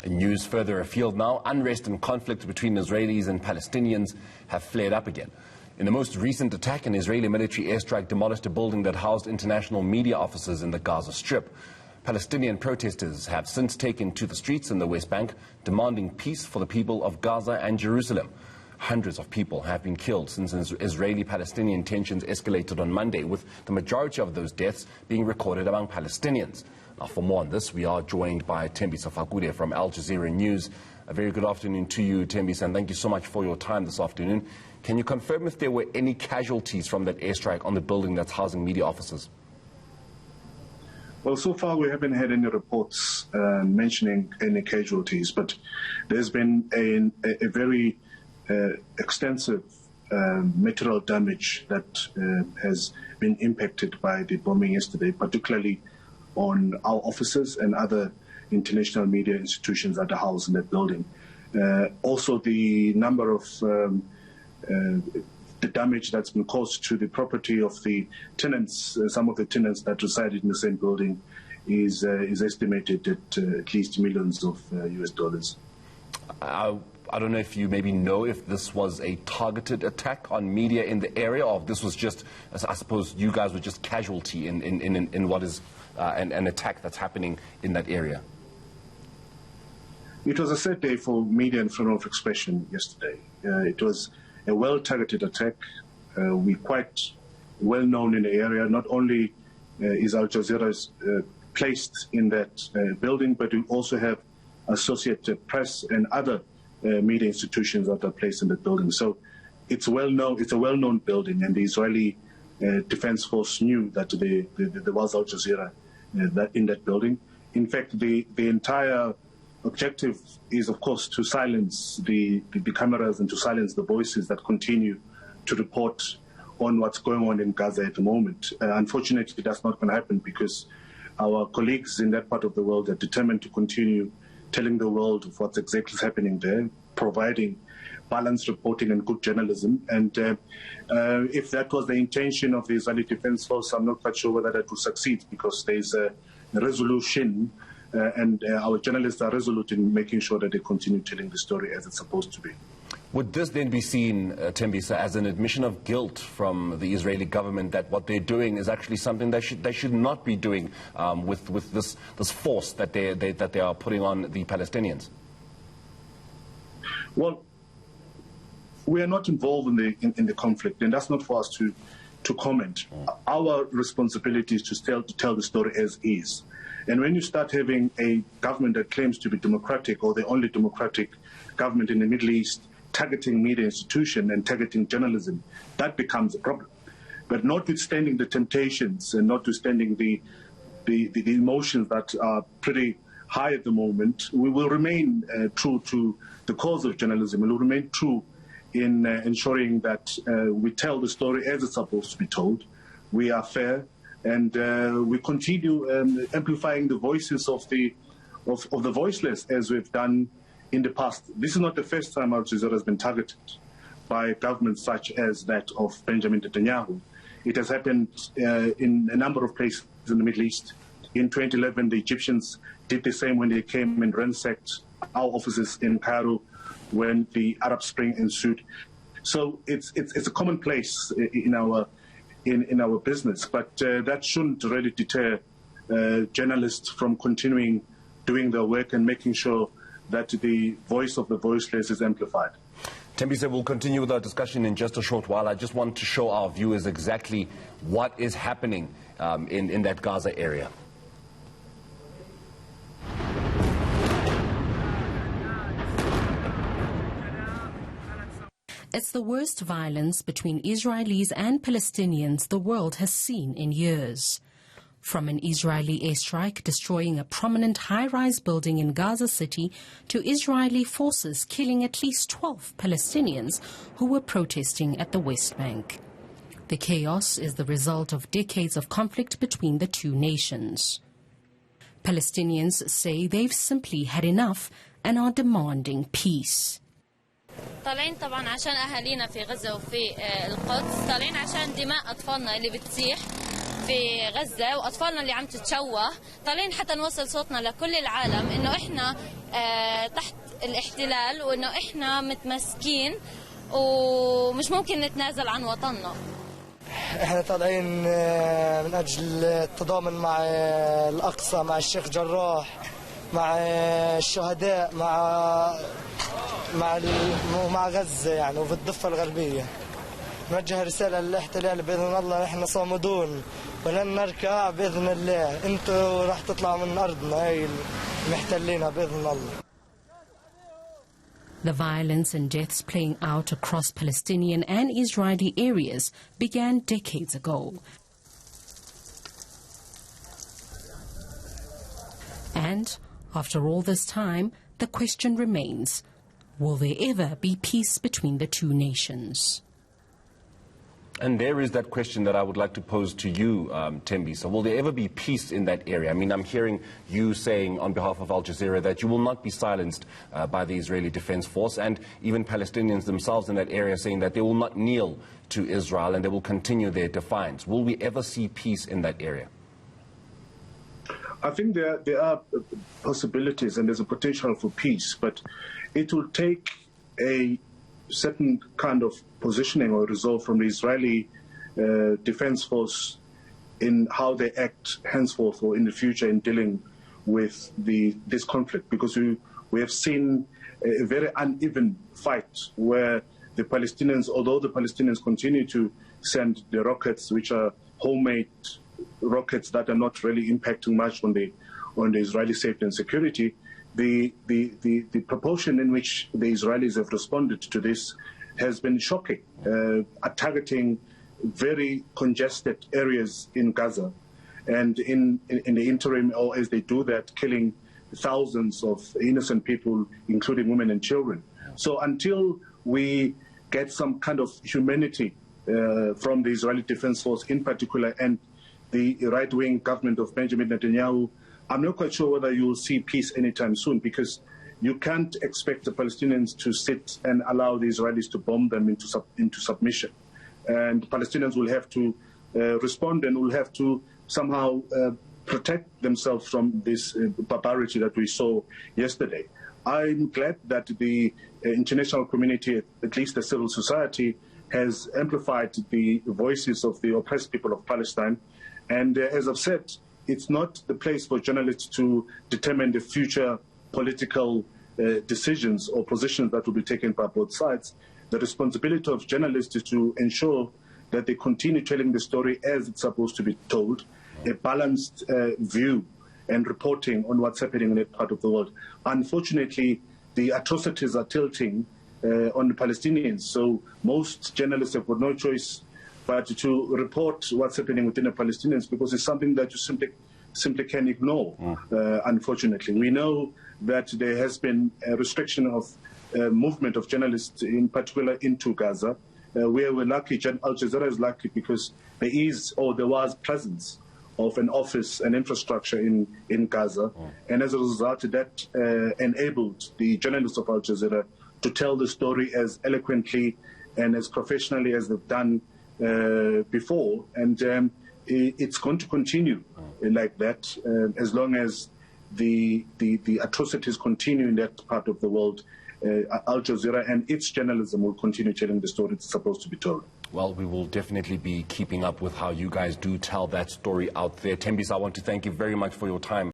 News further afield now. Unrest and conflict between Israelis and Palestinians have flared up again. In the most recent attack, an Israeli military airstrike demolished a building that housed international media offices in the Gaza Strip. Palestinian protesters have since taken to the streets in the West Bank, demanding peace for the people of Gaza and Jerusalem. Hundreds of people have been killed since Israeli-Palestinian tensions escalated on Monday, with the majority of those deaths being recorded among Palestinians. Now, for more on this, we are joined by Thembisa Fakude from Jazeera News. A very good afternoon to you, Thembisa, and thank you so much for your time this afternoon. Can you confirm if there were any casualties from that airstrike on the building that's housing media offices? Well, so far we haven't had any reports mentioning any casualties, but there's been a very extensive material damage that has been impacted by the bombing yesterday, particularly on our offices and other international media institutions that are housed in that building. Also, the number of the damage that's been caused to the property of the tenants, some of the tenants that resided in the same building, is estimated at least millions of US dollars. I don't know if you maybe know if this was a targeted attack on media in the area, or if this was just, I suppose you guys were just casualty in what is an attack that's happening in that area. It was a sad day for media and freedom of expression yesterday. It was a well-targeted attack. We're quite well known in the area. Not only is Al Jazeera placed in that building, but we also have Associated Press and other media institutions that are placed in the building. So it's well known. It's a well-known building, and the Israeli Defense Force knew that there was Al Jazeera in that building. In fact, the entire objective is, of course, to silence the cameras and to silence the voices that continue to report on what's going on in Gaza at the moment. Unfortunately, that's not going to happen because our colleagues in that part of the world are determined to continue telling the world of what's exactly happening there, providing balanced reporting and good journalism. And if that was the intention of the Israeli Defense Force, I'm not quite sure whether that will succeed, because there's a resolution and our journalists are resolute in making sure that they continue telling the story as it's supposed to be. Would this then be seen, Thembisa, as an admission of guilt from the Israeli government that what they're doing is actually something they should not be doing with this force that they are putting on the Palestinians? Well, we are not involved in the conflict, and that's not for us to comment. Our responsibility is to tell the story as is. And when you start having a government that claims to be democratic, or the only democratic government in the Middle East, targeting media institution and targeting journalism, that becomes a problem. But notwithstanding the temptations and notwithstanding the emotions that are pretty high at the moment, we will remain true to the cause of journalism. We will remain true in ensuring that we tell the story as it's supposed to be told. We are fair, and we continue amplifying the voices of the voiceless, as we've done in the past. This is not the first time Al Jazeera has been targeted by governments such as that of Benjamin Netanyahu. It has happened in a number of places in the Middle East. In 2011, the Egyptians did the same when they came and ransacked our offices in Cairo when the Arab Spring ensued. So it's a commonplace in our business, but that shouldn't really deter journalists from continuing doing their work and making sure that the voice of the voiceless is amplified. Thembisa, we'll continue with our discussion in just a short while. I just want to show our viewers exactly what is happening in that Gaza area. It's the worst violence between Israelis and Palestinians the world has seen in years. From an Israeli airstrike destroying a prominent high-rise building in Gaza City to Israeli forces killing at least 12 Palestinians who were protesting at the West Bank. The chaos is the result of decades of conflict between the two nations. Palestinians say they've simply had enough and are demanding peace. طالعين طبعا عشان أهالينا في غزة وفي القدس، طالعين عشان دماء أطفالنا اللي بتسيح، في غزة وأطفالنا اللي عم تتشوه، طالعين حتى نوصل صوتنا لكل العالم إنه إحنا تحت الاحتلال وإنه إحنا متمسكين ومش ممكن نتنازل عن وطننا. احنا طالعين من اجل التضامن مع الاقصى، مع الشيخ جراح، مع الشهداء، مع غزه يعني وفي الضفه الغربيه. نوجه رساله للاحتلال باذن الله، نحن صامدون ولن نركع باذن الله، انتوا راح تطلعوا من ارضنا هاي المحتلينها باذن الله. The violence and deaths playing out across Palestinian and Israeli areas began decades ago. And after all this time, the question remains, will there ever be peace between the two nations? And there is that question that I would like to pose to you, Thembisa. Will there ever be peace in that area? I mean, I'm hearing you saying on behalf of Al Jazeera that you will not be silenced by the Israeli Defense Force, and even Palestinians themselves in that area saying that they will not kneel to Israel and they will continue their defiance. Will we ever see peace in that area? I think there are possibilities and there's a potential for peace, but it will take a certain kind of positioning or resolve from the Israeli Defense Force in how they act henceforth or in the future in dealing with this conflict, because we have seen a very uneven fight where the Palestinians, although the Palestinians continue to send the rockets, which are homemade rockets that are not really impacting much on the Israeli safety and security, the proportion in which the Israelis have responded to this has been shocking, targeting very congested areas in Gaza, and in the interim, or as they do that, killing thousands of innocent people, including women and children. So until we get some kind of humanity from the Israeli Defense Force in particular, and the right-wing government of Benjamin Netanyahu, I'm not quite sure whether you will see peace anytime soon, because you can't expect the Palestinians to sit and allow the Israelis to bomb them into submission. And Palestinians will have to respond and will have to somehow protect themselves from this barbarity that we saw yesterday. I'm glad that the international community, at least the civil society, has amplified the voices of the oppressed people of Palestine. And as I've said, it's not the place for journalists to determine the future political decisions or positions that will be taken by both sides. The responsibility of journalists is to ensure that they continue telling the story as it's supposed to be told, a balanced view and reporting on what's happening in that part of the world. Unfortunately, the atrocities are tilting on the Palestinians, so most journalists have got no choice but to report what's happening within the Palestinians, because it's something that you simply can ignore, unfortunately. We know that there has been a restriction of movement of journalists, in particular into Gaza. Where we're lucky, Al Jazeera is lucky because there was presence of an office and infrastructure in Gaza. And as a result, that enabled the journalists of Al Jazeera to tell the story as eloquently and as professionally as they've done before. And it's going to continue like that as long as the atrocities continue in that part of the world. Al Jazeera and its journalism will continue telling the story it's supposed to be told. Well, we will definitely be keeping up with how you guys do tell that story out there. Thembisa, I want to thank you very much for your time.